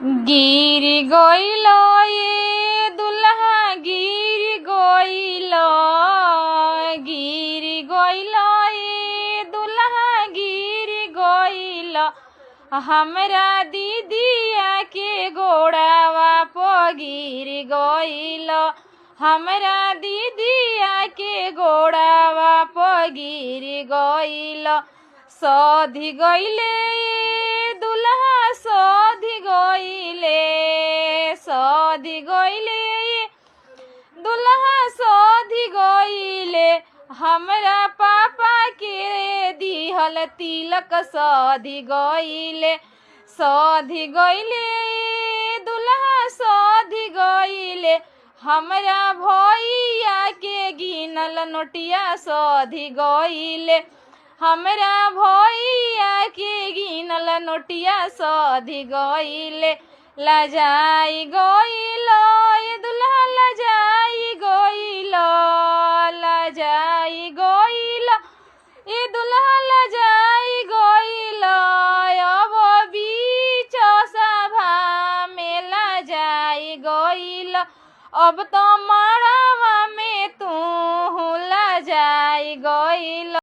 गिर गइलो ये दुल्हा गिर गइलो, गिर गइलो ये दुल्हा गिर गइलो। हमरा दीदिया के गोड़ावा प गिर गइलो, हमरा दीदिया के गोड़ावा प गिर गइलो। सधी गइले दुल्हा सधी गइले, सधी गइले दुल्हा सधी गइले। हमरा पापा के दिहल तिलक सधी गइले, सधी गइले दुल्हा सधी गइले। हमरा भैया के गिनल नोटिया सधी गइले, हमरा भैया के गिनल नोटिया सधी गइले। लजाई गइलो ये दुल्हा लजाई गइलो, लजाई गइलो ये दुल्हा लजाई गइलो। अब बीच सभा में लजाई गइलो, अब तो मड़वा में तू लजाई गइलो।